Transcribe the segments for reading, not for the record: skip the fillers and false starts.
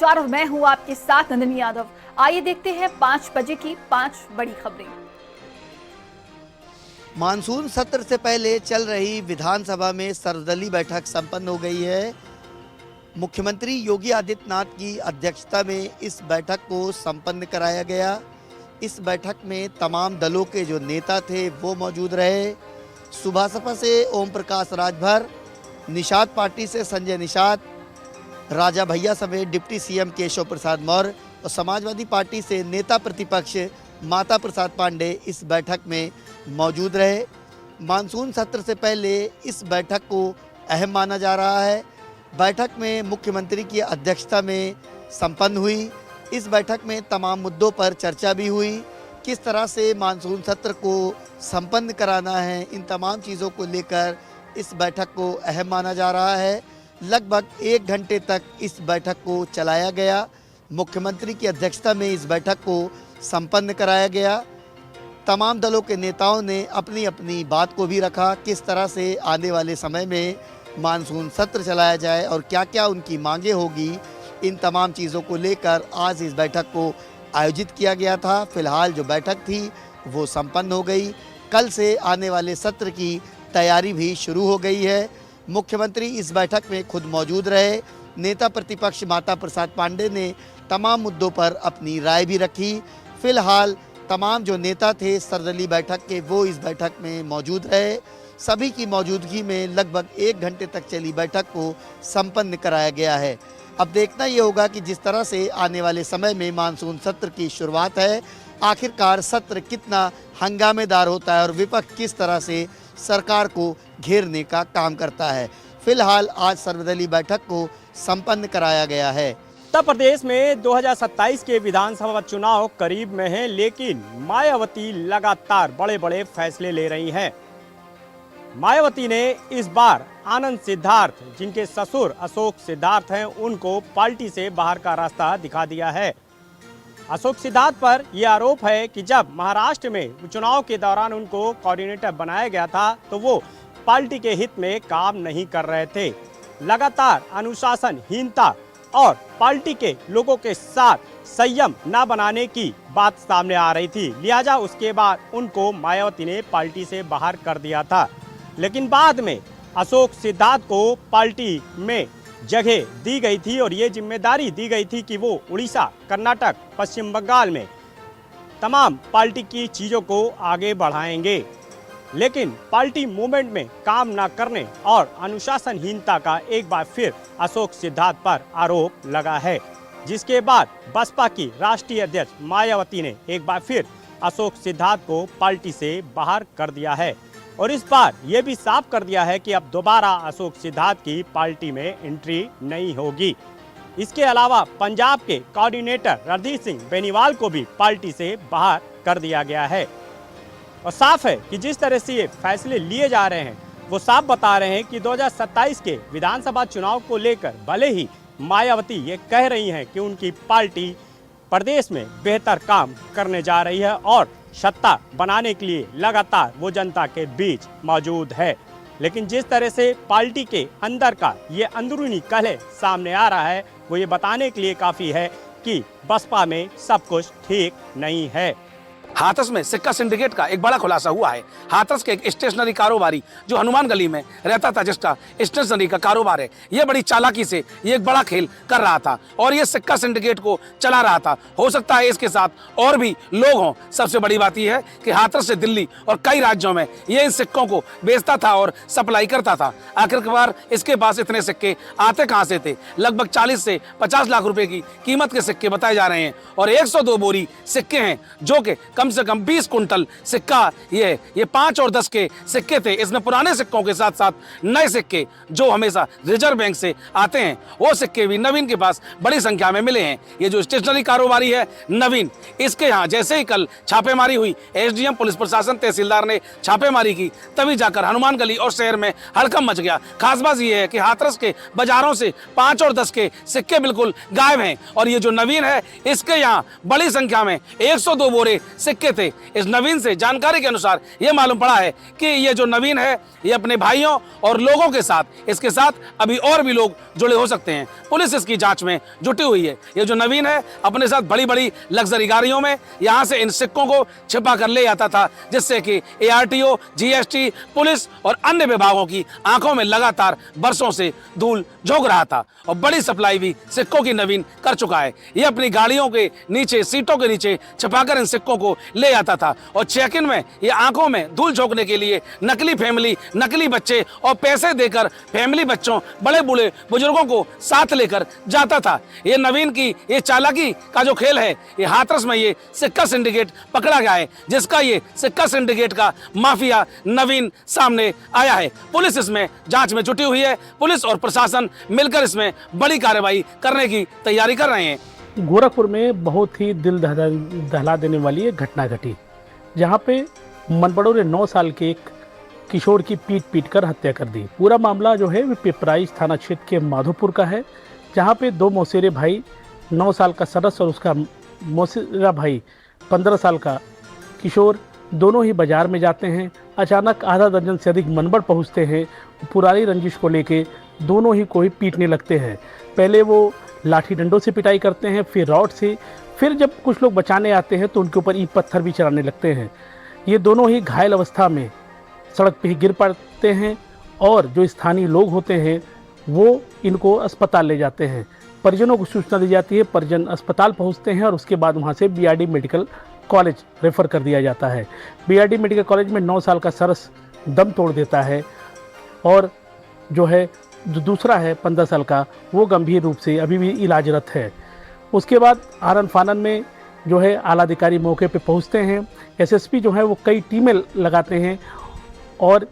और मैं हूं आपके साथ नंदिनी यादव। आइए देखते हैं 5 बजे की 5 बड़ी खबरें। मानसून सत्र से पहले चल रही विधानसभा में सर्वदलीय बैठक संपन्न हो गई है। मुख्यमंत्री योगी आदित्यनाथ की अध्यक्षता में इस बैठक को संपन्न कराया गया। इस बैठक में तमाम दलों के जो नेता थे वो मौजूद रहे। सुभासपा से ओम प्रकाश राजभर, निषाद पार्टी से संजय निषाद, राजा भैया समेत डिप्टी सीएम केशव प्रसाद मौर्य और समाजवादी पार्टी से नेता प्रतिपक्ष माता प्रसाद पांडे इस बैठक में मौजूद रहे। मानसून सत्र से पहले इस बैठक को अहम माना जा रहा है। बैठक में मुख्यमंत्री की अध्यक्षता में संपन्न हुई। इस बैठक में तमाम मुद्दों पर चर्चा भी हुई। किस तरह से मानसून सत्र को संपन्न कराना है, इन तमाम चीज़ों को लेकर इस बैठक को अहम माना जा रहा है। लगभग 1 घंटे तक इस बैठक को चलाया गया। मुख्यमंत्री की अध्यक्षता में इस बैठक को संपन्न कराया गया। तमाम दलों के नेताओं ने अपनी अपनी बात को भी रखा, किस तरह से आने वाले समय में मानसून सत्र चलाया जाए और क्या क्या उनकी मांगें होगी। इन तमाम चीज़ों को लेकर आज इस बैठक को आयोजित किया गया था। फिलहाल जो बैठक थी वो संपन्न हो गई। कल से आने वाले सत्र की तैयारी भी शुरू हो गई है। मुख्यमंत्री इस बैठक में खुद मौजूद रहे। नेता प्रतिपक्ष माता प्रसाद पांडे ने तमाम मुद्दों पर अपनी राय भी रखी। फिलहाल तमाम जो नेता थे सर्वदलीय बैठक के वो इस बैठक में मौजूद रहे। सभी की मौजूदगी में लगभग 1 घंटे तक चली बैठक को संपन्न कराया गया है। अब देखना ये होगा कि जिस तरह से आने वाले समय में मानसून सत्र की शुरुआत है, आखिरकार सत्र कितना हंगामेदार होता है और विपक्ष किस तरह से सरकार को घेरने का काम करता है। फिलहाल आज सर्वदलीय बैठक को संपन्न कराया गया है। उत्तर प्रदेश में 2027 के विधानसभा चुनाव करीब में हैं, लेकिन मायावती लगातार बड़े बड़े फैसले ले रही हैं। मायावती ने इस बार आनंद सिद्धार्थ, जिनके ससुर अशोक सिद्धार्थ हैं, उनको पार्टी से बाहर का रास्ता दिखा दिया है। अशोक सिद्धार्थ पर यह आरोप है कि जब महाराष्ट्र में चुनाव के दौरान उनको कोऑर्डिनेटर बनाया गया था तो वो पार्टी के हित में काम नहीं कर रहे थे। लगातार अनुशासनहीनता और पार्टी के लोगों के साथ संयम न बनाने की बात सामने आ रही थी। लिहाजा उसके बाद उनको मायावती ने पार्टी से बाहर कर दिया था। लेकिन बाद में अशोक सिद्धार्थ को पार्टी में जगह दी गई थी और ये जिम्मेदारी दी गई थी कि वो उड़ीसा, कर्नाटक, पश्चिम बंगाल में तमाम पार्टी की चीज़ों को आगे बढ़ाएंगे। लेकिन पार्टी मूवमेंट में काम न करने और अनुशासनहीनता का एक बार फिर अशोक सिद्धार्थ पर आरोप लगा है, जिसके बाद बसपा की राष्ट्रीय अध्यक्ष मायावती ने एक बार फिर अशोक सिद्धार्थ को पार्टी से बाहर कर दिया है और इस बार ये भी साफ कर दिया है कि अब दोबारा अशोक सिद्धार्थ की पार्टी में एंट्री नहीं होगी। इसके अलावा पंजाब के कोऑर्डिनेटर रणधीर सिंह बेनीवाल को भी पार्टी से बाहर कर दिया गया है। और साफ है कि जिस तरह से ये फैसले लिए जा रहे हैं वो साफ बता रहे हैं कि 2027 के विधानसभा चुनाव को लेकर भले ही मायावती ये कह रही हैं कि उनकी पार्टी प्रदेश में बेहतर काम करने जा रही है और सत्ता बनाने के लिए लगातार वो जनता के बीच मौजूद है, लेकिन जिस तरह से पार्टी के अंदर का ये अंदरूनी कलह सामने आ रहा है वो ये बताने के लिए काफ़ी है कि बसपा में सब कुछ ठीक नहीं है। हाथरस में सिक्का सिंडिकेट का एक बड़ा खुलासा हुआ है। हाथरस के एक स्टेशनरी कारोबारी जो हनुमान गली में रहता था, जिसका स्टेशनरी का कारोबार है, ये बड़ी चालाकी से ये एक बड़ा खेल कर रहा था और ये सिक्का सिंडिकेट को चला रहा था। हो सकता है इसके साथ और भी लोग हों। सबसे बड़ी बात यह है कि हाथरस से दिल्ली और कई राज्यों में ये इन सिक्कों को बेचता था और सप्लाई करता था। आखिरकार इसके पास इतने सिक्के आते कहाँ से थे? लगभग 40 से 50 लाख रुपए की कीमत के सिक्के बताए जा रहे हैं और 102 बोरी सिक्के हैं, जो कि कम से कम 20 कुंटल सिक्का ये 5 और 10 के सिक्के थे। इसमें पुराने सिक्कों के साथ साथ नए सिक्के जो हमेशा रिजर्व बैंक से आते हैं वो सिक्के भी नवीन के पास बड़ी संख्या में मिले हैं। ये जो स्टेशनरी कारोबारी है नवीन, इसके यहाँ जैसे ही कल छापेमारी हुई, एसडीएम, पुलिस प्रशासन, तहसीलदार ने छापेमारी की, तभी जाकर हनुमान गली और शहर में हड़कंप मच गया। खास बात यह है कि हाथरस के बाजारों से 5 और 10 के सिक्के बिल्कुल गायब हैं और ये जो नवीन है इसके यहाँ बड़ी संख्या में 102 बोरे सिक्के सिक्के थे। इस नवीन से जानकारी के अनुसार यह मालूम पड़ा है कि ये जो नवीन है ये अपने भाइयों और लोगों के साथ, इसके साथ अभी और भी लोग जुड़े हो सकते हैं। पुलिस इसकी जांच में जुटी हुई है। ये जो नवीन है अपने साथ बड़ी बड़ी लग्जरी गाड़ियों में यहाँ से इन सिक्कों को छिपा कर ले आता था, जिससे कि ARTO, GST, पुलिस और अन्य विभागों की आंखों में लगातार बरसों से धूल झोंक रहा था और बड़ी सप्लाई भी सिक्कों की नवीन कर चुका है। ये अपनी गाड़ियों के नीचे, सीटों के नीचे छिपाकर इन सिक्कों को ले आता था और चेक इन में ये आंखों में धूल झोंकने के लिए नकली फैमिली, नकली बच्चे और पैसे देकर फैमिली बच्चों, बड़े बूढ़े बुजुर्गों को साथ लेकर जाता था। ये नवीन की ये चालाकी का जो खेल है, ये हाथरस में ये सिक्का सिंडिकेट पकड़ा गया है, जिसका ये सिक्का सिंडिकेट का माफिया नवीन सामने आया है। पुलिस इसमें जांच में जुटी हुई है। पुलिस और प्रशासन मिलकर इसमें बड़ी कार्रवाई करने की तैयारी कर रहे हैं। गोरखपुर में बहुत ही दिल दहला देने वाली एक घटना घटी, जहां पे मनबड़ों ने 9 साल के एक किशोर की पीट कर हत्या कर दी। पूरा मामला जो है वो पिपराइच थाना क्षेत्र के माधोपुर का है, जहां पे 2 मौसेरे भाई, 9 साल का सरस और उसका मौसेरा भाई 15 साल का किशोर, दोनों ही बाजार में जाते हैं। अचानक आधा दर्जन से अधिक मनबड़ पहुंचते हैं। पुरानी रंजिश को लेके दोनों ही कोई पीटने लगते हैं। पहले वो लाठी डंडों से पिटाई करते हैं, फिर रॉड से, फिर जब कुछ लोग बचाने आते हैं तो उनके ऊपर ईंट पत्थर भी चलाने लगते हैं। ये दोनों ही घायल अवस्था में सड़क पे ही गिर पड़ते हैं और जो स्थानीय लोग होते हैं वो इनको अस्पताल ले जाते हैं। परिजनों को सूचना दी जाती है, परिजन अस्पताल पहुंचते हैं और उसके बाद वहां से BRD मेडिकल कॉलेज रेफ़र कर दिया जाता है। BRD मेडिकल कॉलेज में 9 साल का सरस दम तोड़ देता है और जो है जो दूसरा है 15 साल का, वो गंभीर रूप से अभी भी इलाजरत है। उसके बाद आनन फानन में जो है आला अधिकारी मौके पे पहुंचते हैं। SSP जो है वो कई टीमें लगाते हैं और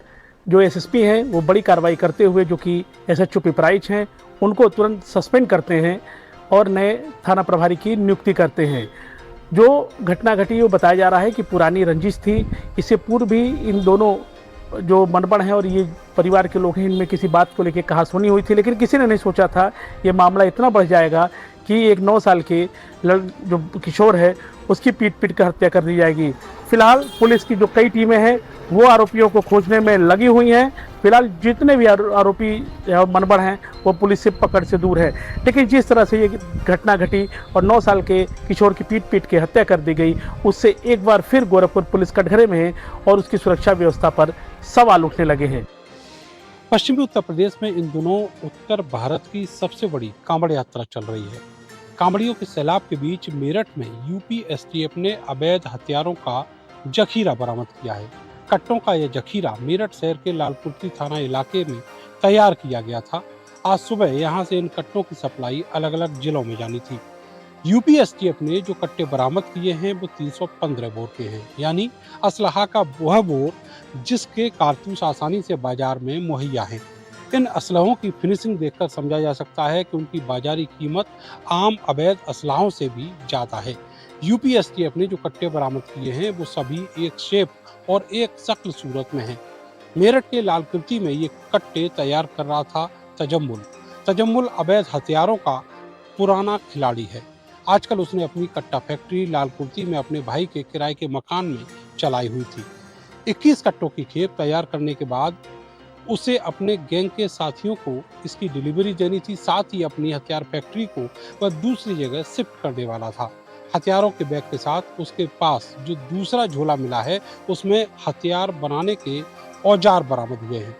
जो SSP हैं वो बड़ी कार्रवाई करते हुए, जो कि SHO पिपराइच हैं, उनको तुरंत सस्पेंड करते हैं और नए थाना प्रभारी की नियुक्ति करते हैं। जो घटना घटी वो बताया जा रहा है कि पुरानी रंजिश थी। इससे पूर्व भी इन दोनों जो मनबड़ हैं और ये परिवार के लोग हैं, इनमें किसी बात को लेकर कहासुनी हुई थी, लेकिन किसी ने नहीं सोचा था ये मामला इतना बढ़ जाएगा कि एक 9 साल के जो किशोर है उसकी पीट कर हत्या कर दी जाएगी। फिलहाल पुलिस की जो कई टीमें हैं वो आरोपियों को खोजने में लगी हुई हैं। फिलहाल जितने भी आरोपी मनबड़ हैं वो पुलिस से पकड़ से दूर है, लेकिन जिस तरह से ये घटना घटी और 9 साल के किशोर की पीट के हत्या कर दी गई, उससे एक बार फिर गोरखपुर पुलिस कटघरे में है और उसकी सुरक्षा व्यवस्था पर सवाल उठने लगे हैं। पश्चिमी उत्तर प्रदेश में इन दिनों उत्तर भारत की सबसे बड़ी कांवड़ यात्रा चल रही है। कांवड़ियों के सैलाब के बीच मेरठ में UP STF ने अवैध हथियारों का जखीरा बरामद किया है। कट्टों का यह जखीरा मेरठ शहर के लालपुर्ती थाना इलाके में तैयार किया गया था। आज सुबह यहां से इन कट्टों की सप्लाई अलग अलग जिलों में जानी थी। UP STF ने जो कट्टे बरामद किए हैं वो 315 बोर के हैं, यानी असलहा का वह बोर जिसके कारतूस आसानी से बाजार में मुहैया हैं। इन असलहों की फिनिशिंग देखकर समझा जा सकता है कि उनकी बाजारी कीमत आम अवैध असलहों से भी ज्यादा है। UP STF ने जो कट्टे बरामद किए हैं वो सभी एक शेप और एक शक्ल सूरत में हैं। मेरठ के लालकृति में ये कट्टे तैयार कर रहा था तजम्मुल अवैध हथियारों का पुराना खिलाड़ी है। आजकल उसने अपनी कट्टा फैक्ट्री लालकुर्ती में अपने भाई के किराए के मकान में चलाई हुई थी। 21 कट्टों की खेप तैयार करने के बाद उसे अपने गैंग के साथियों को इसकी डिलीवरी देनी थी। साथ ही अपनी हथियार फैक्ट्री को वह दूसरी जगह शिफ्ट करने वाला था। हथियारों के बैग के साथ उसके पास जो दूसरा झोला मिला है उसमें हथियार बनाने के औजार बरामद हुए हैं।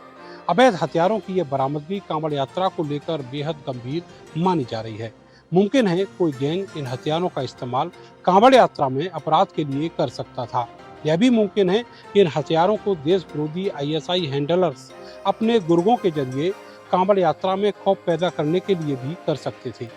अवैध हथियारों की यह बरामदगी कांवड़ यात्रा को लेकर बेहद गंभीर मानी जा रही है। मुमकिन है कोई गैंग इन हथियारों का इस्तेमाल कांवड़ यात्रा में अपराध के लिए कर सकता था। यह भी मुमकिन है कि इन हथियारों को देश विरोधी ISI हैंडलर्स अपने गुर्गों के जरिए कांवड़ यात्रा में खौफ पैदा करने के लिए भी कर सकते थे।